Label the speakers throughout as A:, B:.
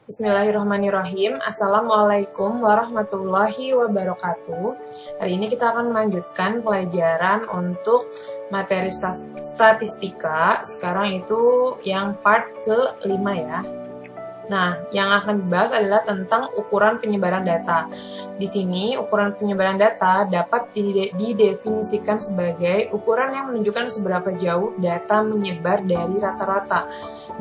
A: Bismillahirrahmanirrahim. Assalamualaikum warahmatullahi wabarakatuh. Hari ini kita akan melanjutkan pelajaran untuk materi statistika. Sekarang itu yang part ke-5 ya. Nah, yang akan dibahas adalah tentang ukuran penyebaran data. Di sini, ukuran penyebaran data dapat didefinisikan sebagai ukuran yang menunjukkan seberapa jauh data menyebar dari rata-rata.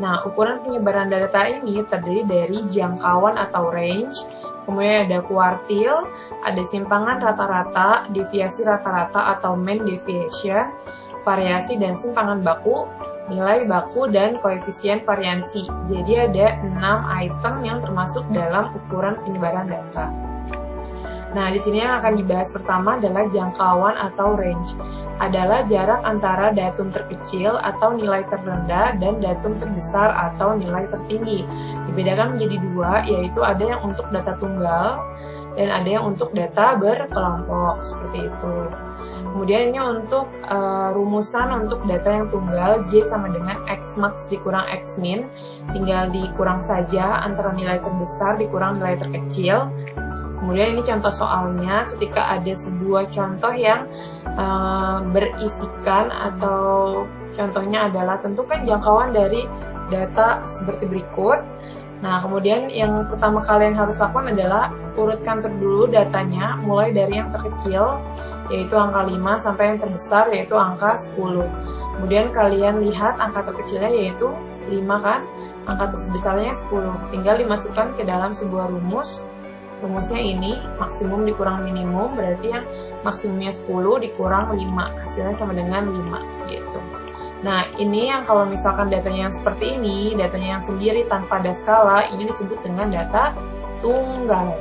A: Nah, ukuran penyebaran data ini terdiri dari jangkauan atau range, kemudian ada kuartil, ada simpangan rata-rata, deviasi rata-rata atau mean deviation, variasi dan simpangan baku, nilai baku, dan koefisien variansi. Jadi ada 6 item yang termasuk dalam ukuran penyebaran data. Nah, di sini yang akan dibahas pertama adalah jangkauan atau range. Adalah jarak antara datum terkecil atau nilai terendah dan datum terbesar atau nilai tertinggi. Dibedakan menjadi dua, yaitu ada yang untuk data tunggal dan ada yang untuk data berkelompok, seperti itu. Kemudian ini untuk rumusan untuk data yang tunggal, J sama dengan X max dikurang X min, tinggal dikurang saja antara nilai terbesar dikurang nilai terkecil. Kemudian ini contoh soalnya ketika ada sebuah contoh yang berisikan atau contohnya adalah tentukan jangkauan dari data seperti berikut. Nah, kemudian yang pertama kalian harus lakukan adalah urutkan dulu datanya mulai dari yang terkecil yaitu angka 5 sampai yang terbesar yaitu angka 10. Kemudian kalian lihat angka terkecilnya yaitu 5 kan, angka terbesarnya 10. Tinggal dimasukkan ke dalam sebuah rumus. Rumusnya ini maksimum dikurang minimum, berarti yang maksimumnya 10 dikurang 5, hasilnya sama dengan 5 gitu. Nah, ini yang kalau misalkan datanya yang seperti ini, datanya yang sendiri tanpa ada skala, ini disebut dengan data tunggal.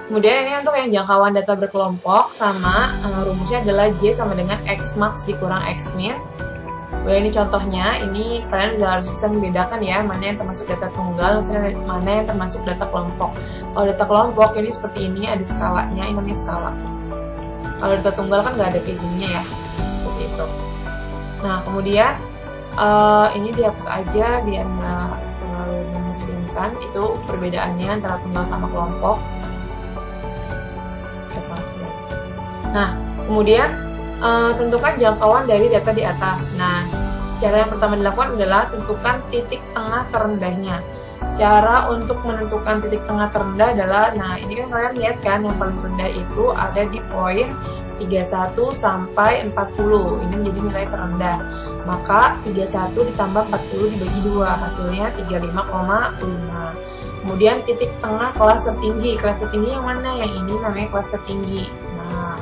A: Kemudian ini untuk yang jangkauan data berkelompok sama rumusnya adalah J sama dengan X max dikurang X min. Kemudian ini contohnya, ini kalian juga harus bisa membedakan ya mana yang termasuk data tunggal, mana yang termasuk data kelompok. Kalau data kelompok ini seperti ini, ada skalanya, ini namanya skala. Kalau data tunggal kan nggak ada kayak gininya ya, seperti itu. Nah, kemudian ini dihapus aja biar nggak terlalu memusingkan. Itu perbedaannya antara tunggal sama kelompok. Nah, kemudian tentukan jangkauan dari data di atas. Nah, cara yang pertama dilakukan adalah tentukan titik tengah terendahnya. Cara untuk menentukan titik tengah terendah adalah, nah ini kan kalian lihat kan yang paling rendah itu ada di poin 31 sampai 40. Ini menjadi nilai terendah. Maka 31 ditambah 40 dibagi 2, hasilnya 35,5. Kemudian titik tengah kelas tertinggi. Kelas tertinggi yang mana? Yang ini namanya kelas tertinggi. Nah,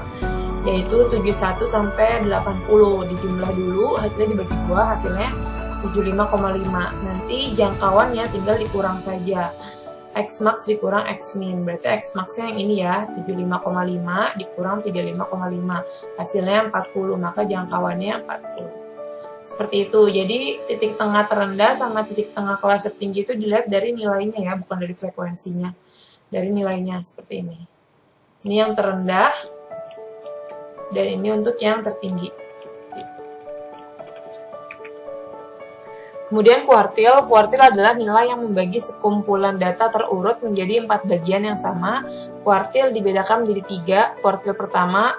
A: yaitu 71 sampai 80. Dijumlah dulu, hasilnya dibagi 2, hasilnya 75,5. Nanti jangkauannya tinggal dikurang saja. X max dikurang X min. Berarti X max-nya yang ini ya, 75,5 dikurang 35,5. Hasilnya 40, maka jangkauannya 40. Seperti itu. Jadi titik tengah terendah sama titik tengah kelas tertinggi itu dilihat dari nilainya ya, bukan dari frekuensinya. Dari nilainya seperti ini. Ini yang terendah dan ini untuk yang tertinggi. Kemudian kuartil. Kuartil adalah nilai yang membagi sekumpulan data terurut menjadi 4 bagian yang sama. Kuartil dibedakan menjadi 3. Kuartil pertama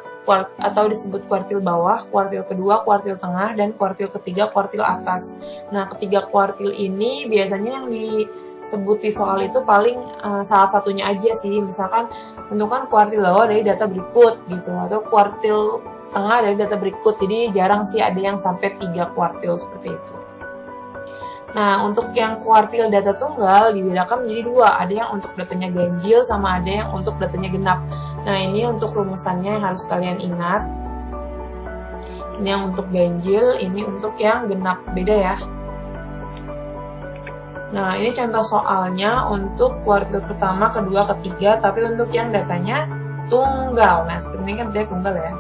A: atau disebut kuartil bawah, kuartil kedua, kuartil tengah, dan kuartil ketiga, kuartil atas. Nah, ketiga kuartil ini biasanya yang disebut di soal itu paling salah satunya aja sih. Misalkan tentukan kuartil bawah dari data berikut gitu, atau kuartil tengah dari data berikut. Jadi jarang sih ada yang sampai 3 kuartil seperti itu. Nah, untuk yang kuartil data tunggal dibedakan menjadi 2. Ada yang untuk datanya ganjil sama ada yang untuk datanya genap. Nah, ini untuk rumusannya yang harus kalian ingat. Ini yang untuk ganjil, ini untuk yang genap. Beda ya. Nah, ini contoh soalnya untuk kuartil pertama, kedua, ketiga, tapi untuk yang datanya tunggal. Nah, seperti ini kan dia tunggal ya.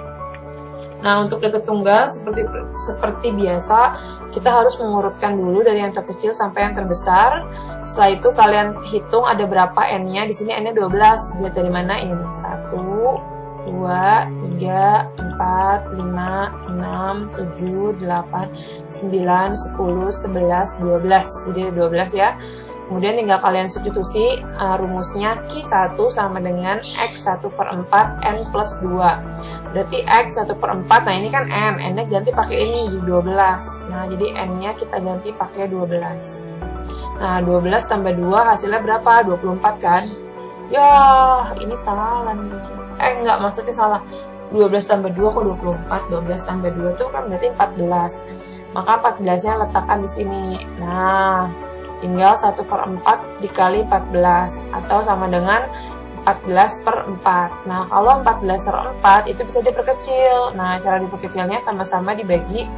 A: Nah, untuk data tunggal seperti biasa, kita harus mengurutkan dulu dari yang terkecil sampai yang terbesar. Setelah itu kalian hitung ada berapa n-nya. Di sini n-nya 12. Dilihat dari mana? Ini 1, 2, 3, 4, 5, 6, 7, 8, 9, 10, 11, 12. Jadi 12 ya. Kemudian tinggal kalian substitusi rumusnya Q1 sama dengan X1 per 4 N plus 2. Berarti X1 per 4, nah ini kan N. N-nya ganti pakai ini, 12. Nah, jadi N-nya kita ganti pakai 12. Nah, 12 tambah 2 hasilnya berapa? 24 kan? Ya, ini salah nih. Enggak, maksudnya salah. 12 tambah 2 kok 24? 12 tambah 2 tuh kan berarti 14. Maka 14-nya letakkan di sini. Nah, tinggal 1 per 4 dikali 14. Atau sama dengan 14 per 4. Nah, kalau 14 per 4 itu bisa diperkecil. Nah, cara diperkecilnya sama-sama dibagi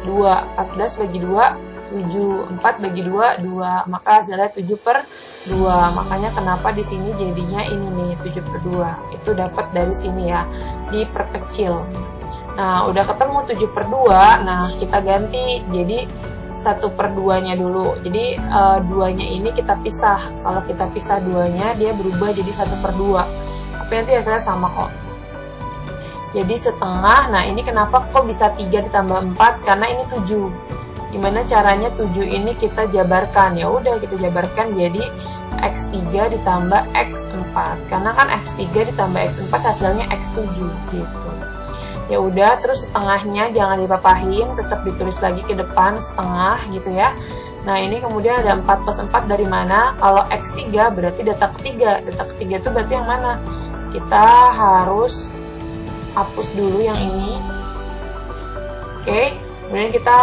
A: 2. 14 bagi 2, 7. 4 bagi 2, 2. Maka hasilnya 7 per 2. Makanya kenapa di sini jadinya ini nih, 7 per 2. Itu dapat dari sini ya, diperkecil. Nah, udah ketemu 7 per 2, nah kita ganti jadi 1 per 2-nya dulu. Jadi 2-nya ini kita pisah. Kalau kita pisah 2-nya, dia berubah jadi 1 per 2. Tapi nanti hasilnya sama kok. Jadi setengah, nah ini kenapa kok bisa 3 ditambah 4? Karena ini 7. Gimana caranya 7 ini kita jabarkan? Ya udah kita jabarkan jadi X3 ditambah X4. Karena kan X3 ditambah X4 hasilnya X7 gitu. Ya udah, terus setengahnya jangan dipapahin, tetap ditulis lagi ke depan setengah gitu ya. Nah, ini kemudian ada 4 plus 4 dari mana? Kalau X3 berarti data ketiga. Data ketiga itu berarti yang mana? Kita harus hapus dulu yang ini. Oke. Kemudian kita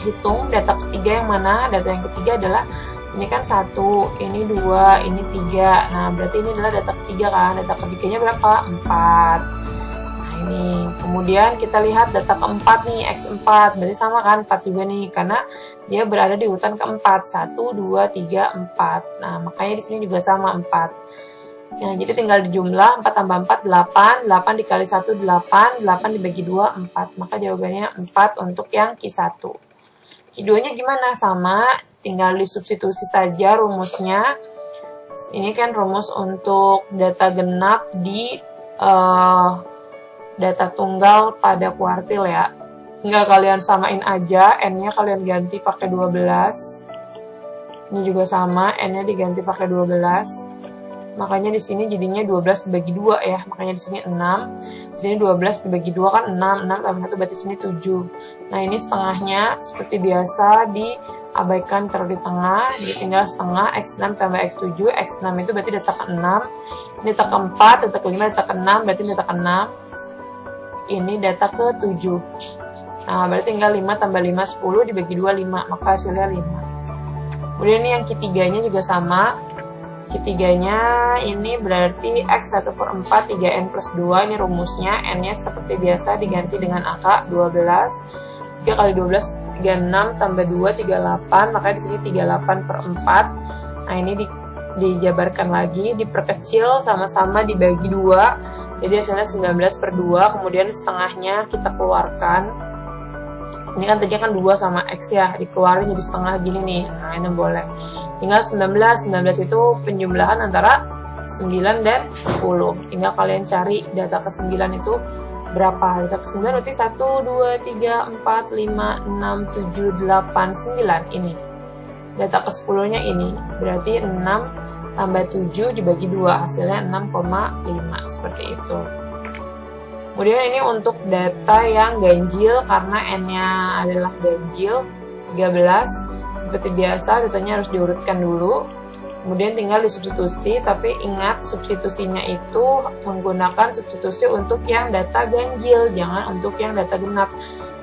A: hitung data ketiga yang mana. Data yang ketiga adalah ini kan 1, ini 2, ini 3. Nah, berarti ini adalah data ketiga kan. Data ketiganya berapa? 4. Nah, ini. Kemudian kita lihat data keempat nih, X4. Berarti sama kan, 4 juga nih. Karena dia berada di urutan keempat. 1, 2, 3, 4. Nah, makanya di sini juga sama 4. Nah, jadi tinggal dijumlah 4 tambah 4, 8. 8 dikali 1, 8. 8 dibagi 2, 4. Maka jawabannya 4 untuk yang Q1. Q2-nya gimana? Sama, tinggal disubstitusi saja rumusnya. Ini kan rumus untuk data genap di data tunggal pada kuartil ya. Tinggal kalian samain aja, N-nya kalian ganti pakai 12. Ini juga sama, N-nya diganti pakai 12. Makanya di sini jadinya 12 dibagi 2 ya. Makanya di sini 6. Di sini 12 dibagi 2 kan 6. 6 tambah 1 berarti sini 7. Nah, ini setengahnya seperti biasa diabaikan taruh di tengah. Jadi tinggal setengah X6 tambah X7. X6 itu berarti data ke-6. Ini data ke-4, data ke-5, data ke-6. Berarti data ke-6. Ini data ke-7. Nah, berarti tinggal 5 tambah 5, 10 dibagi 2, 5. Maka hasilnya 5. Kemudian ini yang Q3-nya juga sama. Q3-nya ini berarti X1 per 4, 3N plus 2. Ini rumusnya. N-nya seperti biasa diganti dengan angka 12. 3 kali 12, 36 tambah 2, 38. Makanya di sini 38 per 4. Nah, ini dijabarkan lagi, diperkecil, sama-sama dibagi 2. Jadi hasilnya 19 per 2. Kemudian setengahnya kita keluarkan. Ini kan tadi kan 2 sama X ya, dikeluarin jadi setengah gini nih. Nah, ini boleh. Tinggal 19. 19 itu penjumlahan antara 9 dan 10. Tinggal kalian cari data ke-9 itu berapa. Data ke-9 berarti 1, 2, 3, 4, 5, 6, 7, 8, 9. Ini. Data ke-10-nya ini. Berarti 6 tambah 7 dibagi 2. Hasilnya 6,5. Seperti itu. Kemudian ini untuk data yang ganjil karena N-nya adalah ganjil 13. Seperti biasa datanya harus diurutkan dulu. Kemudian tinggal disubstitusi, tapi ingat substitusinya itu menggunakan substitusi untuk yang data ganjil, jangan untuk yang data genap.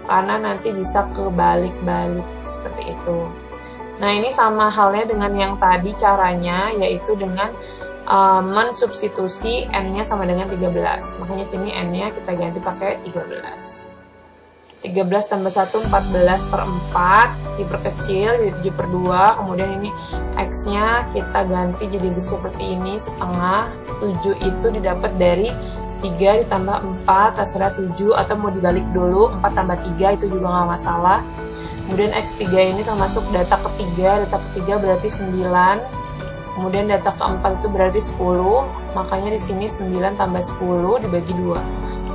A: Karena nanti bisa kebalik-balik seperti itu. Nah, ini sama halnya dengan yang tadi caranya, yaitu dengan mensubstitusi N-nya sama dengan 13. Makanya sini N-nya kita ganti pakai 13. 13 tambah 1, 14 per 4. Diperkecil jadi 7 per 2. Kemudian ini X-nya kita ganti jadi seperti ini, setengah. 7 itu didapat dari 3 ditambah 4, terserah 7. Atau mau dibalik dulu, 4 tambah 3 itu juga nggak masalah. Kemudian X3 ini termasuk data ketiga. Data ketiga berarti 9. Kemudian data keempat itu berarti 10. Makanya di sini 9 tambah 10 dibagi 2.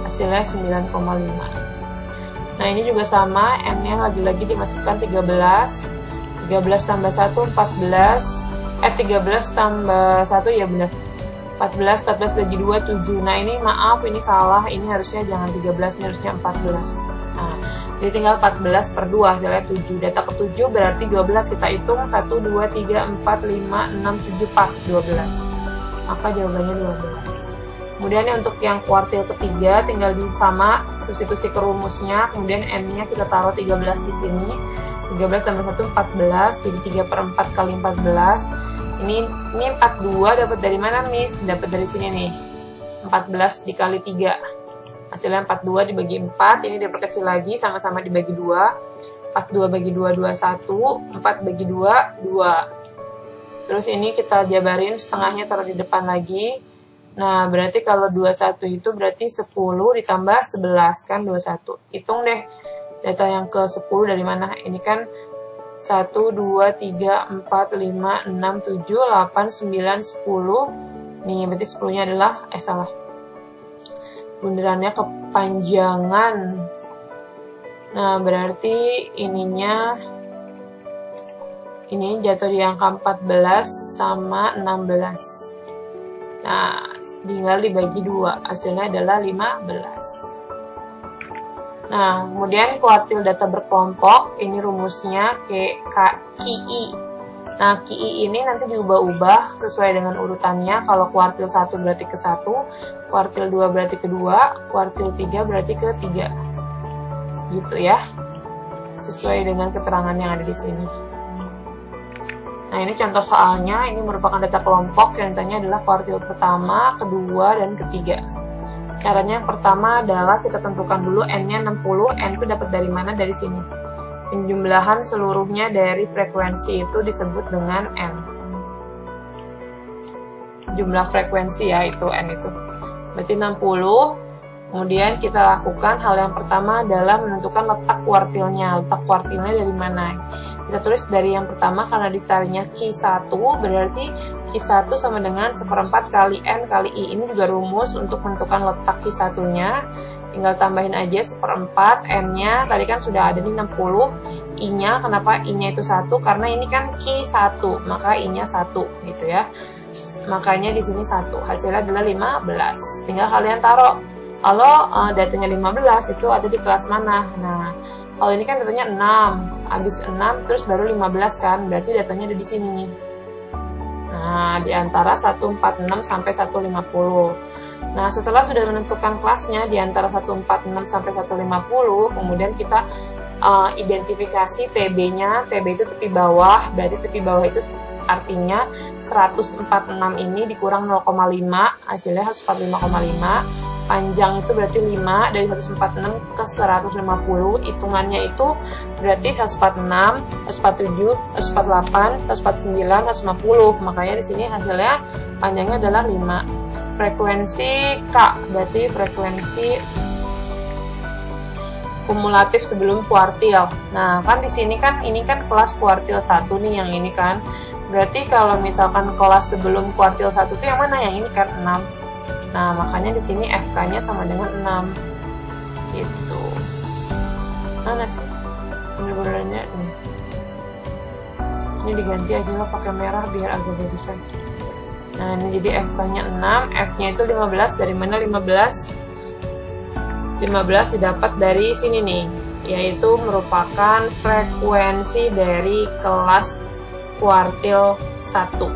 A: Hasilnya 9,5. Nah, ini juga sama, N-nya lagi-lagi dimasukkan 13. 13 tambah 1, 14. 13 tambah 1, ya benar. 14 bagi 2, 7. Nah, ini maaf, ini salah. Ini harusnya jangan 13, ini harusnya 14. Nah, jadi tinggal 14 per 2, hasilnya 7. Data ke-7 berarti 12. Kita hitung 1, 2, 3, 4, 5, 6, 7, pas 12. Maka jawabannya 12. Kemudian untuk yang kuartil ketiga, tinggal sama substitusi ke rumusnya. Kemudian N-nya kita taruh 13 di sini. 13 tambah 1, 14. Jadi 3 per 4 kali 14. Ini 42 dapat dari mana, Miss? Dapat dari sini nih. 14 dikali 3. Hasilnya 42 dibagi 4. Ini diperkecil lagi, sama-sama dibagi 2. 42 bagi 2, 21. 4 bagi 2, 2. Terus ini kita jabarin, setengahnya taruh di depan lagi. Nah, berarti kalau 21 itu berarti 10 ditambah 11, kan 21. Hitung deh, data yang ke 10 dari mana? Ini kan 1, 2, 3, 4, 5, 6, 7, 8, 9, 10. Nih, berarti 10-nya adalah, salah. Bundarannya kepanjangan. Nah, berarti ini jatuh di angka 14 sama 16. Nah, tinggal dibagi 2, hasilnya adalah 15. Nah, kemudian kuartil data berkelompok, ini rumusnya KI. Nah, KI ini nanti diubah-ubah sesuai dengan urutannya. Kalau kuartil 1 berarti ke 1, kuartil 2 berarti ke 2, kuartil 3 berarti ke 3. Gitu ya. Sesuai dengan keterangan yang ada di sini. Nah, ini contoh soalnya, ini merupakan data kelompok yang ditanya adalah kuartil pertama, kedua, dan ketiga. Caranya yang pertama adalah kita tentukan dulu N-nya 60, N itu dapat dari mana? Dari sini. Penjumlahan seluruhnya dari frekuensi itu disebut dengan N. Jumlah frekuensi ya, itu N itu. Berarti 60. Kemudian kita lakukan hal yang pertama adalah menentukan letak kuartilnya. Letak kuartilnya dari mana? Kita tulis dari yang pertama, karena ditarinya Q1, berarti Q1 sama dengan 1/4 kali N kali I. Ini juga rumus untuk menentukan letak Q1-nya. Tinggal tambahin aja 1/4, N-nya tadi kan sudah ada di 60. I-nya, kenapa I-nya itu 1? Karena ini kan Q1, maka I-nya 1 gitu ya. Makanya di sini 1. Hasilnya adalah 15. Tinggal kalian taruh. Kalau datanya 15 itu ada di kelas mana? Nah, kalau ini kan datanya 6, habis 6 terus baru 15 kan, berarti datanya ada di sini. Nah, di antara 146 sampai 150. Nah, setelah sudah menentukan kelasnya di antara 146 sampai 150, kemudian kita identifikasi TB-nya. TB itu tepi bawah, berarti tepi bawah itu artinya 146 ini dikurang 0,5, hasilnya 145,5. Panjang itu berarti 5, dari 146 ke 150, hitungannya itu berarti 146, 147, 148, 149, 150. Makanya di sini hasilnya panjangnya adalah 5. Frekuensi K, berarti frekuensi kumulatif sebelum kuartil. Nah, kan di sini kan ini kan kelas kuartil 1 nih, yang ini kan. Berarti kalau misalkan kelas sebelum kuartil 1 itu yang mana? Yang ini kan 6. Nah, makanya di sini FK-nya sama dengan 6. Gitu. Mana sih? Bener-benernya nih. Ini diganti aja lah pakai merah biar agak bagusan. Nah, ini jadi FK-nya 6, F-nya itu 15. Dari mana 15? 15 didapat dari sini nih, yaitu merupakan frekuensi dari kelas kuartil 1.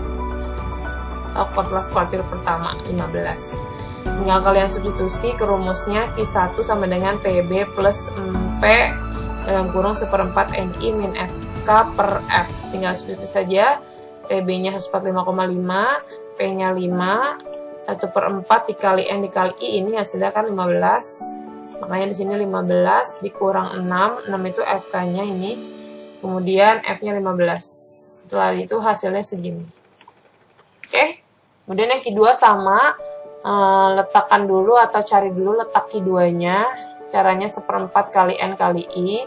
A: Kelas kuartil pertama 15. Tinggal kalian substitusi ke rumusnya Q1 sama dengan TB plus MP dalam kurung 1/4 NI min FK per F. Tinggal substitusi saja. TB-nya 145,5, P-nya 5, 1/4 dikali N dikali I, ini hasilnya kan 15. Makanya di sini 15 dikurang 6, 6 itu FK-nya ini. Kemudian F-nya 15. Setelah itu hasilnya segini. Oke, kemudian yang kedua sama, letakkan dulu atau cari dulu letak Q2-nya. Caranya 1/4 kali N kali I.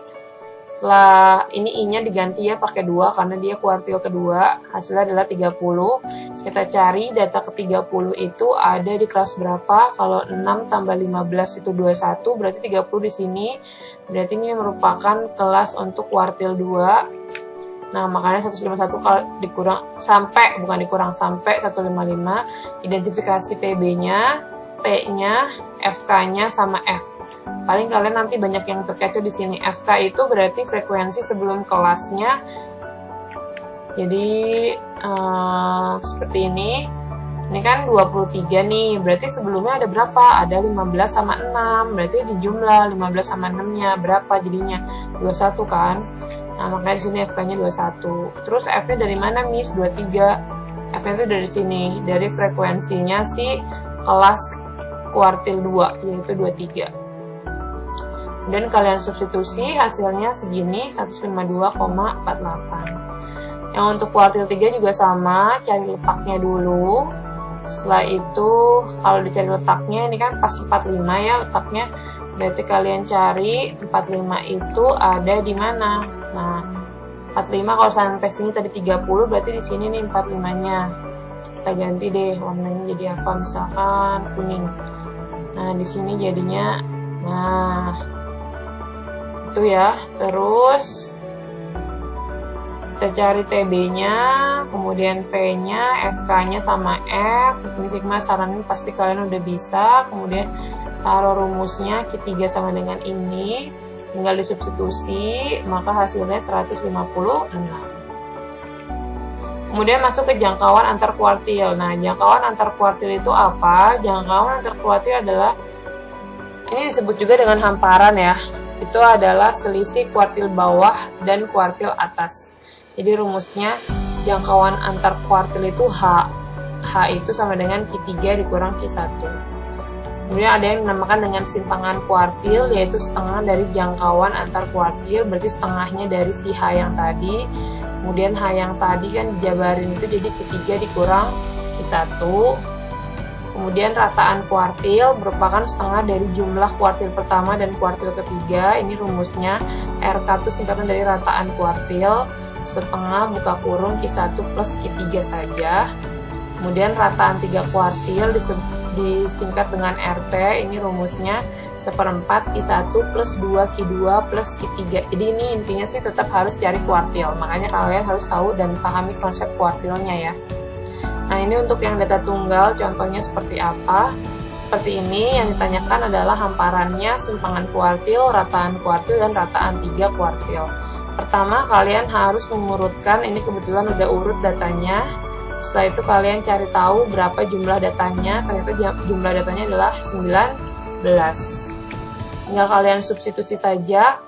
A: Setelah ini I-nya diganti ya pakai 2 karena dia kuartil kedua. Hasilnya adalah 30. Kita cari data ke-30 itu ada di kelas berapa. Kalau 6 tambah 15 itu 21, berarti 30 di sini. Berarti ini merupakan kelas untuk kuartil 2. Nah, makanya 151 kalau dikurang sampai, bukan dikurang, sampai 155. Identifikasi TB-nya, P-nya, FK-nya, sama F. Paling kalian nanti banyak yang terkecoh di sini. FK itu berarti frekuensi sebelum kelasnya. Jadi seperti ini kan 23 nih, berarti sebelumnya ada berapa? Ada 15 sama 6, berarti di jumlah 15 sama 6 nya berapa jadinya? 21 kan? Nah, makanya di sini FK-nya 21. Terus F-nya dari mana, Miss? 23. F-nya itu dari sini, dari frekuensinya si kelas kuartil 2, yaitu 23. Dan kalian substitusi, hasilnya segini, 152,48. Yang untuk kuartil 3 juga sama, cari letaknya dulu. Setelah itu, kalau dicari letaknya, ini kan pas 45 ya letaknya. Berarti kalian cari 45 itu ada di mana. Nah, 45 kalau sampai sini tadi 30, berarti di sini nih 45-nya. Kita ganti deh warnanya jadi apa, misalkan kuning. Nah, di sini jadinya, nah, itu ya. Terus kita cari TB-nya, kemudian P-nya, FK-nya sama F. Ini sigma saran pasti kalian udah bisa. Kemudian taruh rumusnya Q3 sama dengan ini. Tinggal disubstitusi, maka hasilnya 156. Kemudian masuk ke jangkauan antar kuartil. Nah, jangkauan antar kuartil itu apa? Jangkauan antar kuartil adalah, ini disebut juga dengan hamparan ya. Itu adalah selisih kuartil bawah dan kuartil atas. Jadi rumusnya jangkauan antar kuartil itu H. H itu sama dengan Q3 dikurang Q1. Kemudian ada yang dinamakan dengan simpangan kuartil, yaitu setengah dari jangkauan antar kuartil, berarti setengahnya dari si H yang tadi. Kemudian H yang tadi kan dijabarin itu jadi Q3 dikurang Q1. Kemudian rataan kuartil merupakan setengah dari jumlah kuartil pertama dan kuartil ketiga. Ini rumusnya RK itu singkatan dari rataan kuartil. Setengah buka kurung Q1 plus Q3 saja. Kemudian rataan 3 kuartil disingkat dengan RT. Ini rumusnya 1/4 Q1 plus 2 Q2 plus Q3. Jadi ini intinya sih tetap harus cari kuartil. Makanya kalian harus tahu dan pahami konsep kuartilnya ya. Nah, ini untuk yang data tunggal, contohnya seperti apa? Seperti ini, yang ditanyakan adalah hamparannya, simpangan kuartil, rataan kuartil, dan rataan 3 kuartil. Pertama, kalian harus mengurutkan, ini kebetulan udah urut datanya. Setelah itu kalian cari tahu berapa jumlah datanya. Ternyata jumlah datanya adalah 19. Tinggal kalian substitusi saja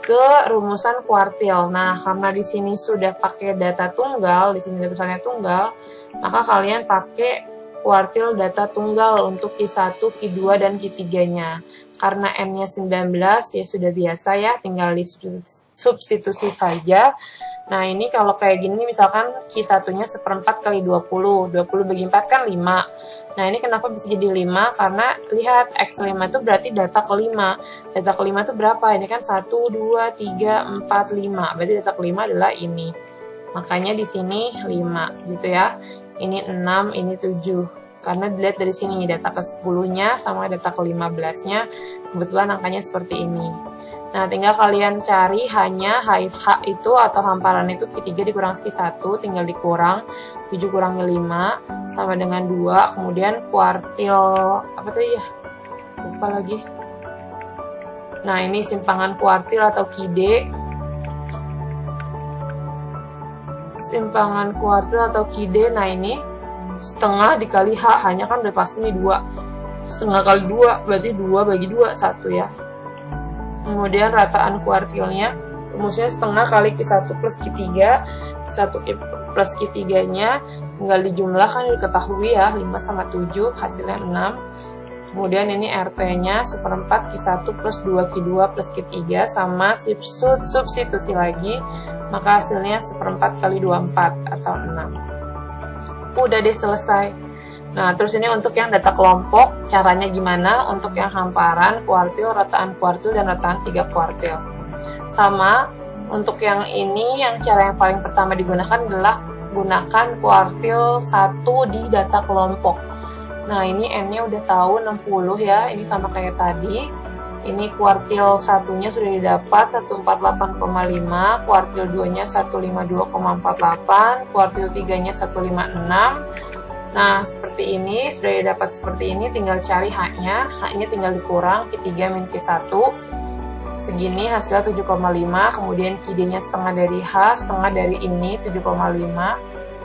A: ke rumusan kuartil. Nah, karena di sini sudah pakai data tunggal, di sini tulisannya tunggal, maka kalian pakai kuartil data tunggal untuk Q1, Q2, dan Q3-nya. Karena M-nya 19, ya sudah biasa ya, tinggal disubstitusi saja. Nah, ini kalau kayak gini, misalkan Q1-nya 1/4 kali 20. 20 bagi 4 kan 5. Nah, ini kenapa bisa jadi 5? Karena lihat, X5 itu berarti data kelima. Data kelima itu berapa? Ini kan 1, 2, 3, 4, 5. Berarti data kelima adalah ini. Makanya di sini 5, gitu ya. Ini 6, ini 7. Karena dilihat dari sini, data ke-10-nya sama data ke-15-nya, kebetulan angkanya seperti ini. Nah, tinggal kalian cari hanya H itu atau hamparan itu Q3 dikurang Q1, tinggal dikurang, 7 kurangi 5, sama dengan 2, kemudian kuartil, apa tadi ya? Lupa lagi. Nah, ini simpangan kuartil atau QD. Simpangan kuartil atau QD, nah ini setengah dikali H, hanya kan udah pasti nih 2. Setengah kali 2, berarti 2 bagi 2, 1 ya. Kemudian rataan kuartilnya, rumusnya setengah kali Q1 plus Q3. Q1 plus Q3-nya tinggal dijumlahkan, diketahui ya, 5 sama 7, hasilnya 6. Kemudian ini RT-nya 1/4 Q1 plus 2 Q2 plus Q3, sama substitusi lagi, maka hasilnya 1/4 kali 24 atau 6. Udah deh, selesai. Nah, terus ini untuk yang data kelompok, caranya gimana? Untuk yang hamparan, kuartil, rataan kuartil, dan rataan 3 kuartil. Sama, untuk yang ini, yang cara yang paling pertama digunakan adalah gunakan kuartil 1 di data kelompok. Nah, ini N-nya udah tahu 60 ya, ini sama kayak tadi. Ini kuartil 1-nya sudah didapat 148,5, kuartil 2-nya 152,48, kuartil 3-nya 156. Nah, seperti ini, sudah didapat seperti ini, tinggal cari H-nya. H-nya tinggal dikurang, Q3 min Q1. Segini hasilnya 7,5, kemudian QD-nya setengah dari H, setengah dari ini 7,5,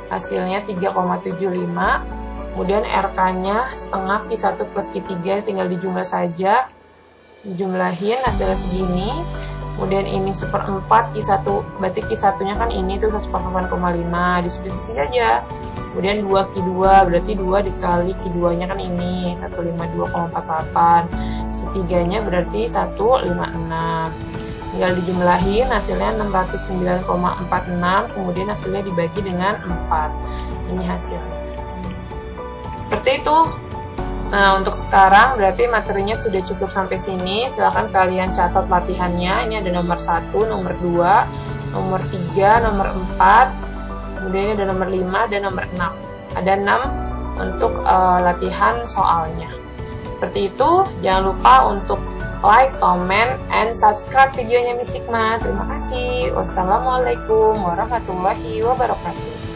A: hasilnya 3,75. Kemudian RK-nya setengah Q1 plus Q3, tinggal dijumlah saja. Dijumlahin hasilnya segini. Kemudian ini 1/4 Q1, berarti Q1-nya kan ini tuh 148,5, disubstitusi saja. Kemudian 2 Q2, berarti 2 dikali Q2-nya kan ini 152,48. Q3-nya berarti 156. Tinggal dijumlahin hasilnya 609,46, kemudian hasilnya dibagi dengan 4. Ini hasilnya. Seperti itu. Nah, untuk sekarang berarti materinya sudah cukup sampai sini. Silahkan kalian catat latihannya. Ini ada nomor 1, nomor 2, nomor 3, nomor 4, kemudian ini ada nomor 5 dan nomor 6. Ada 6 untuk latihan soalnya. Seperti itu, jangan lupa untuk like, comment, and subscribe videonya Miss Hikmah. Terima kasih. Wassalamualaikum warahmatullahi wabarakatuh.